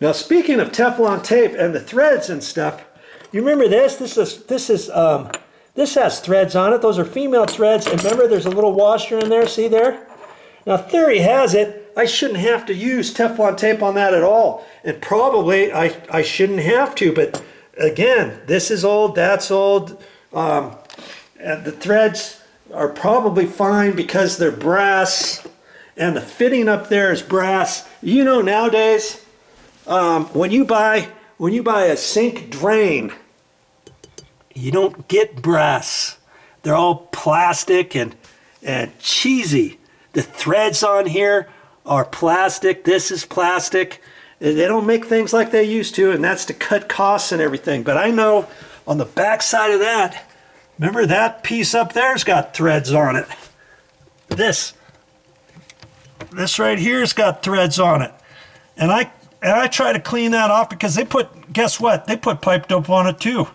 Now speaking of Teflon tape and the threads and stuff, you remember this? This has threads on it. Those are female threads, and remember there's a little washer in there, see there? Now theory has it, I shouldn't have to use Teflon tape on that at all. And probably I shouldn't have to, but again, this is old, that's old. And the threads are probably fine because they're brass, and the fitting up there is brass. You know, nowadays, when you buy a sink drain, you don't get brass. They're all plastic and cheesy. The threads on here are plastic. This is plastic. They don't make things like they used to, and that's to cut costs and everything. But I know on the back side of that, remember that piece up there's got threads on it. This right here's got threads on it. And I try to clean that off because they put, guess what? They put pipe dope on it too.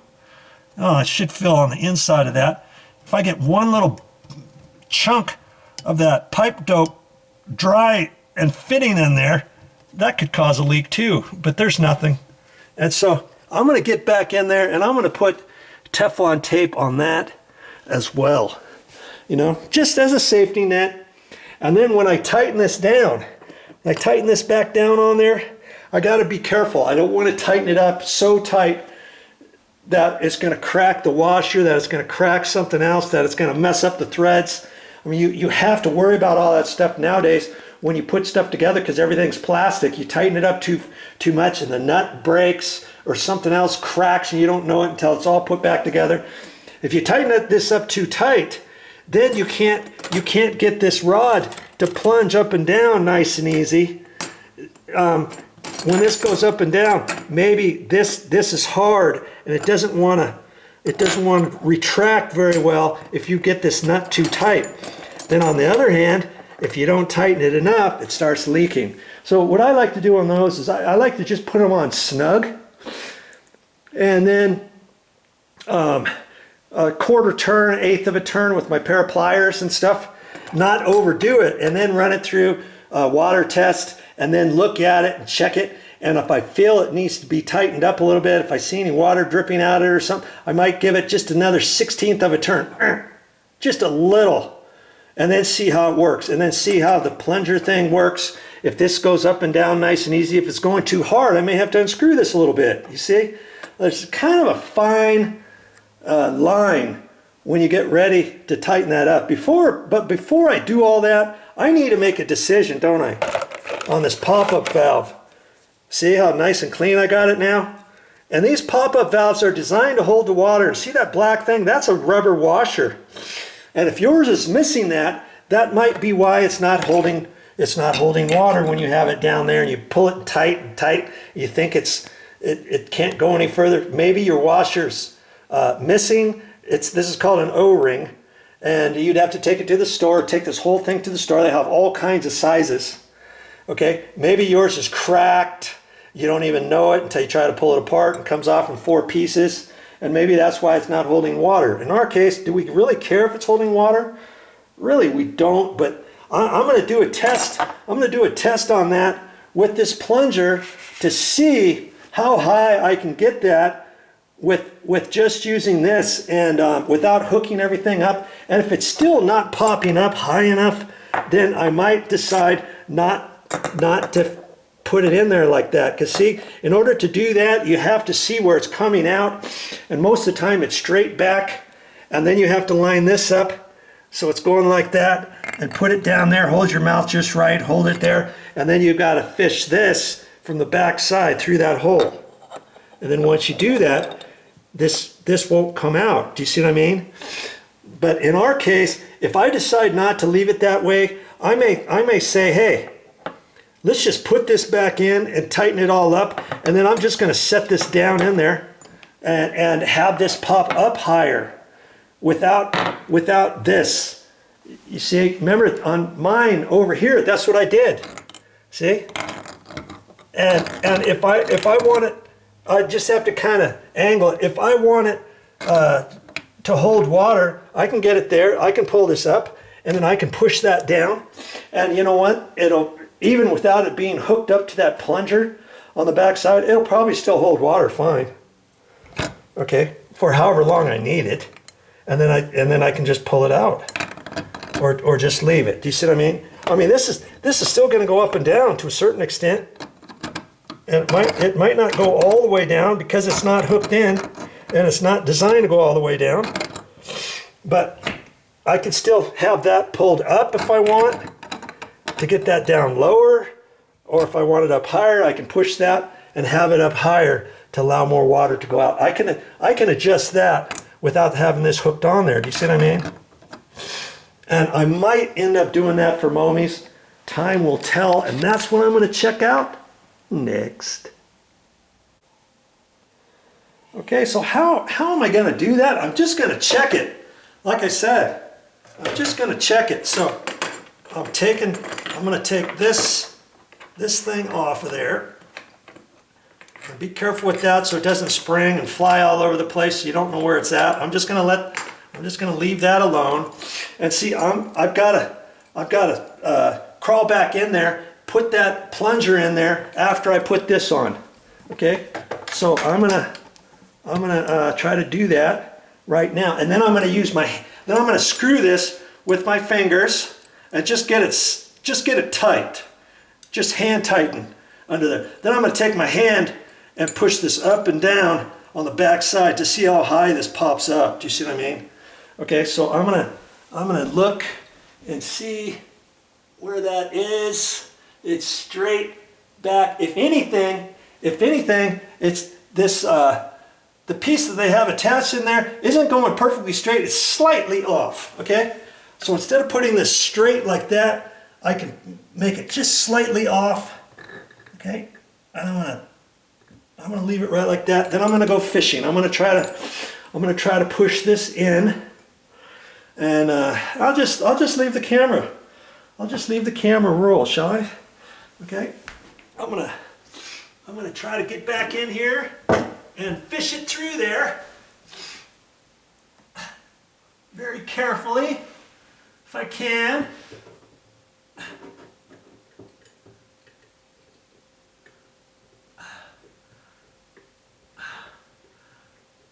Oh, it should fill on the inside of that. If I get one little chunk of that pipe dope dry and fitting in there, that could cause a leak too, but there's nothing. And so I'm going to get back in there and I'm going to put Teflon tape on that as well, you know, just as a safety net. And then when I tighten this down, I tighten this back down on there, I got to be careful. I don't want to tighten it up so tight that it's going to crack the washer, that it's going to crack something else, that it's going to mess up the threads. I mean, you have to worry about all that stuff nowadays when you put stuff together because everything's plastic. You tighten it up too much and the nut breaks or something else cracks and you don't know it until it's all put back together. If you tighten this up too tight, then you can't get this rod to plunge up and down nice and easy. When this goes up and down, maybe this is hard and it doesn't want to retract very well if you get this nut too tight. Then on the other hand, if you don't tighten it enough, it starts leaking. So what I like to do on those is I like to just put them on snug and then a quarter turn, eighth of a turn with my pair of pliers and stuff, not overdo it, and then run it through a water test and then look at it and check it. And if I feel it needs to be tightened up a little bit, if I see any water dripping out of it or something, I might give it just another 1/16 of a turn, just a little, and then see how it works, and then see how the plunger thing works. If this goes up and down nice and easy, if it's going too hard, I may have to unscrew this a little bit. You see, there's kind of a fine line when you get ready to tighten that up. But before I do all that, I need to make a decision, don't I, on this pop-up valve. See how nice and clean I got it now? And these pop-up valves are designed to hold the water. And see that black thing? That's a rubber washer. And if yours is missing that, that might be why it's not holding water when you have it down there and you pull it tight and tight. You think it can't go any further. Maybe your washer's missing. This is called an O-ring. And you'd have to take it to the store, take this whole thing to the store. They have all kinds of sizes. Okay, maybe yours is cracked. You don't even know it until you try to pull it apart and it comes off in 4 pieces. And maybe that's why it's not holding water. In our case, do we really care if it's holding water? Really, we don't, but I'm going to do a test. I'm going to do a test on that with this plunger to see how high I can get that with just using this and without hooking everything up. And if it's still not popping up high enough, then I might decide not to put it in there like that. Because see, in order to do that, you have to see where it's coming out, and most of the time it's straight back, and then you have to line this up so it's going like that, and put it down there, hold your mouth just right, hold it there, and then you've got to fish this from the back side through that hole. And then once you do that, this won't come out. Do you see what I mean? But in our case, if I decide not to leave it that way, I may say, hey, let's just put this back in and tighten it all up, and then I'm just going to set this down in there and have this pop up higher without this. You see, remember on mine over here, that's what I did. See? And if I want it, I just have to kind of angle it. If I want it to hold water, I can get it there. I can pull this up, and then I can push that down. And you know what? It'll, even without it being hooked up to that plunger, on the back side, it'll probably still hold water fine. Okay, for however long I need it. And then I can just pull it out. Or just leave it. Do you see what I mean? I mean, this is still going to go up and down to a certain extent. And it might not go all the way down because it's not hooked in and it's not designed to go all the way down. But I can still have that pulled up if I want to get that down lower, or if I want it up higher, I can push that and have it up higher to allow more water to go out. I can adjust that without having this hooked on there. Do you see what I mean? And I might end up doing that for Momies. Time will tell, and that's what I'm going to check out next. Okay, so how am I going to do that? I'm just going to check it. Like I said, I'm just going to check it. So I'm going to take this thing off of there. And be careful with that so it doesn't spring and fly all over the place so you don't know where it's at. I'm just going to leave that alone. And see, I've got to crawl back in there, put that plunger in there after I put this on. Okay, so I'm gonna try to do that right now, and then I'm gonna screw this with my fingers and just get it tight, just hand tighten under there. Then I'm gonna take my hand and push this up and down on the back side to see how high this pops up. Do you see what I mean? Okay, so I'm gonna look and see where that is. It's straight back. If anything, it's this the piece that they have attached in there isn't going perfectly straight. It's slightly off. Okay, so instead of putting this straight like that, I can make it just slightly off. Okay, and I'm gonna leave it right like that. Then I'm gonna go fishing. I'm gonna try to push this in. And I'll just leave the camera. I'll just leave the camera roll, shall I? Okay. I'm gonna try to get back in here and fish it through there very carefully, if I can.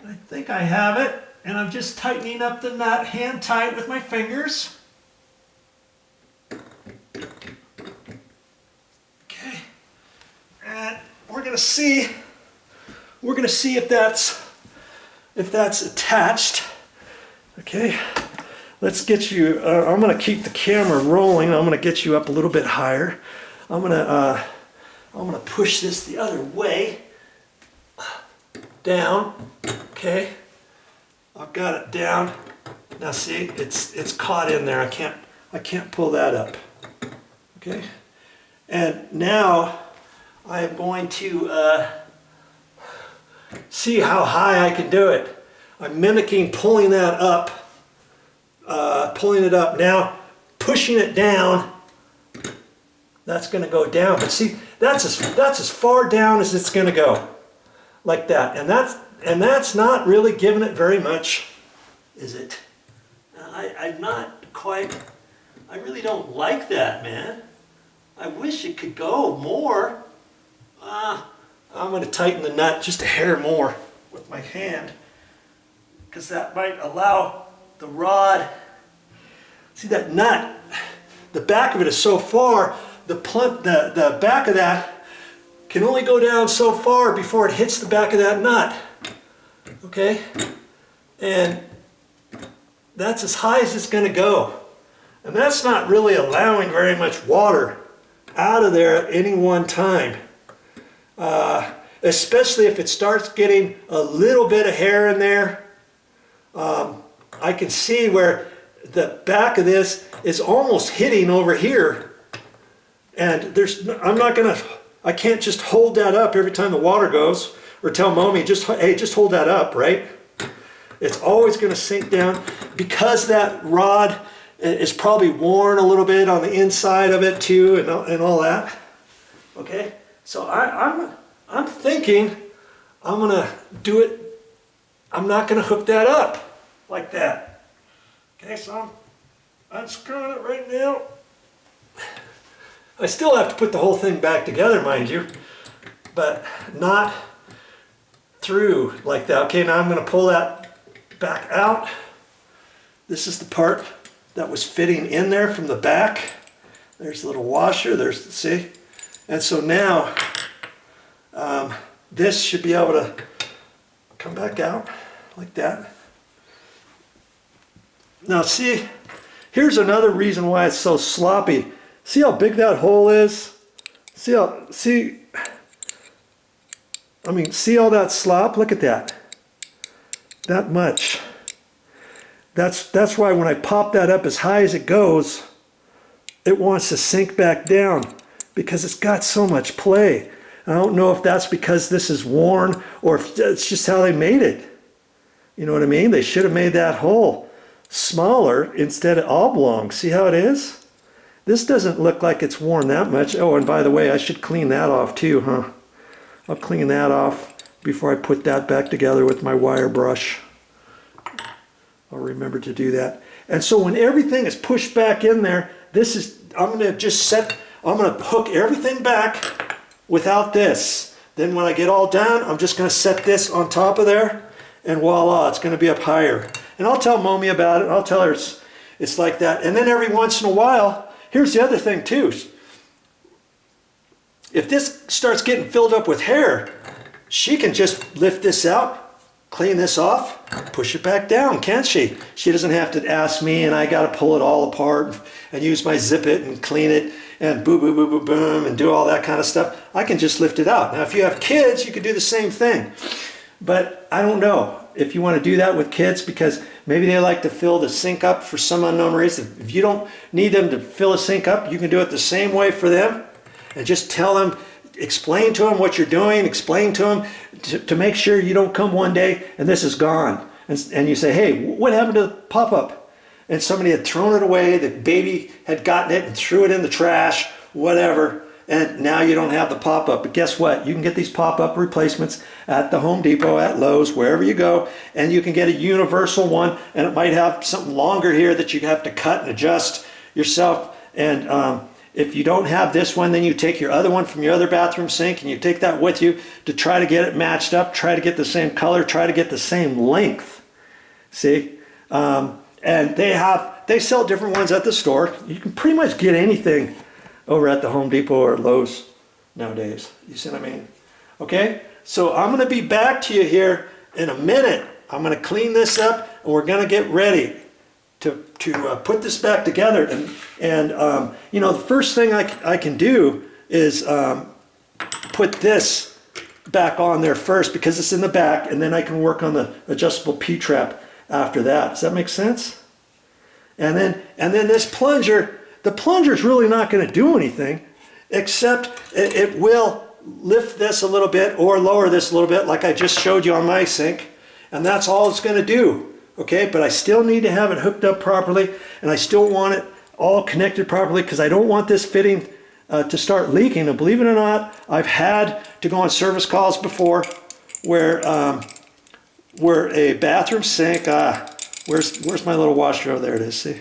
I think I have it. And I'm just tightening up the nut hand tight with my fingers. Okay. And we're gonna see if that's attached. Okay. Let's get you, I'm gonna keep the camera rolling. I'm gonna get you up a little bit higher. I'm gonna push this the other way. Down. Okay. I've got it down. Now see, it's caught in there. I can't pull that up. Okay? And now I am going to see how high I can do it. I'm mimicking pulling that up, pulling it up. Now pushing it down, that's going to go down. But see, that's as far down as it's going to go, like that. And that's not really giving it very much, is it? I'm not quite, I really don't like that, man. I wish it could go more. I'm going to tighten the nut just a hair more with my hand, because that might allow the rod, see that nut, the back of it is so far, the back of that can only go down so far before it hits the back of that nut. Okay, and that's as high as it's going to go, and that's not really allowing very much water out of there at any one time, especially if it starts getting a little bit of hair in there. I can see where the back of this is almost hitting over here, and I can't just hold that up every time the water goes. Or tell Mommy, hey, just hold that up, right? It's always going to sink down because that rod is probably worn a little bit on the inside of it too, and all that. Okay, so I'm thinking I'm going to do it. I'm not going to hook that up like that. Okay, so I'm unscrewing it right now. I still have to put the whole thing back together, mind you. but not through like that. Okay, now I'm going to pull that back out. This is the part that was fitting in there from the back. There's a little washer, there's, see? And so now, this should be able to come back out like that. Now see, here's another reason why it's so sloppy. See how big that hole is? See all that slop? Look at that. That much. That's why when I pop that up as high as it goes, it wants to sink back down because it's got so much play. I don't know if that's because this is worn or if it's just how they made it. You know what I mean? They should have made that hole smaller instead of oblong. See how it is? This doesn't look like it's worn that much. Oh, and by the way, I should clean that off too, huh? I'll clean that off before I put that back together with my wire brush. I'll remember to do that. And so when everything is pushed back in there, I'm going to hook everything back without this. Then when I get all done, I'm just going to set this on top of there, and voila, it's going to be up higher. And I'll tell Mommy about it. I'll tell her it's like that. And then every once in a while, here's the other thing too. If this starts getting filled up with hair, she can just lift this out, clean this off, push it back down, can't she? She doesn't have to ask me, and I got to pull it all apart and use my zip it and clean it and boom, boom, boom, boom, boom, and do all that kind of stuff. I can just lift it out. Now, if you have kids, you could do the same thing. But I don't know if you want to do that with kids, because maybe they like to fill the sink up for some unknown reason. If you don't need them to fill a sink up, you can do it the same way for them, and just tell them, explain to them what you're doing, explain to them to make sure you don't come one day and this is gone. And you say, hey, what happened to the pop-up? And somebody had thrown it away, the baby had gotten it and threw it in the trash, whatever, and now you don't have the pop-up. But guess what? You can get these pop-up replacements at the Home Depot, at Lowe's, wherever you go, and you can get a universal one, and it might have something longer here that you have to cut and adjust yourself. And if you don't have this one, then you take your other one from your other bathroom sink and you take that with you to try to get it matched up, try to get the same color, try to get the same length. See? And they sell different ones at the store. You can pretty much get anything over at the Home Depot or Lowe's nowadays. You see what I mean? Okay? So I'm going to be back to you here in a minute. I'm going to clean this up and we're going to get ready to put this back together. And you know, the first thing I can do is put this back on there first because it's in the back, and then I can work on the adjustable P-trap after that. Does that make sense? And then this plunger, the plunger is really not going to do anything, except it will lift this a little bit or lower this a little bit like I just showed you on my sink, and that's all it's going to do. Okay, but I still need to have it hooked up properly, and I still want it all connected properly because I don't want this fitting to start leaking. And believe it or not, I've had to go on service calls before where a bathroom sink, where's my little washer? Oh, there it is, see?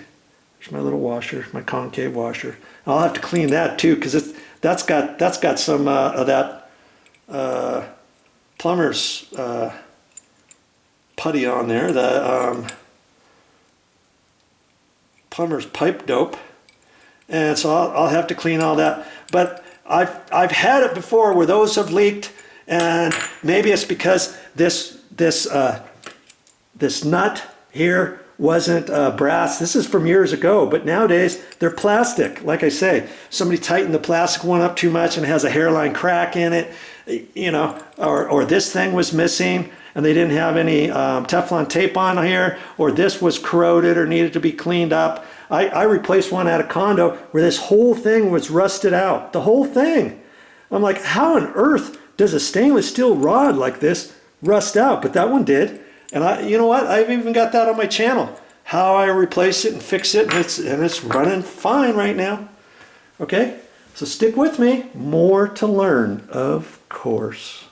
There's my little washer, my concave washer. I'll have to clean that too because that's got some of that plumber's putty on there, the plumber's pipe dope, and so I'll have to clean all that. But I've had it before where those have leaked, and maybe it's because this nut here wasn't brass. This is from years ago, but nowadays they're plastic. Like I say, somebody tightened the plastic one up too much and has a hairline crack in it, you know, or this thing was missing and they didn't have any Teflon tape on here, or this was corroded or needed to be cleaned up. I replaced one at a condo where this whole thing was rusted out, the whole thing. I'm like, how on earth does a stainless steel rod like this rust out? But that one did. And you know what? I've even got that on my channel, how I replace it and fix it, and it's running fine right now. Okay, so stick with me. More to learn, of course.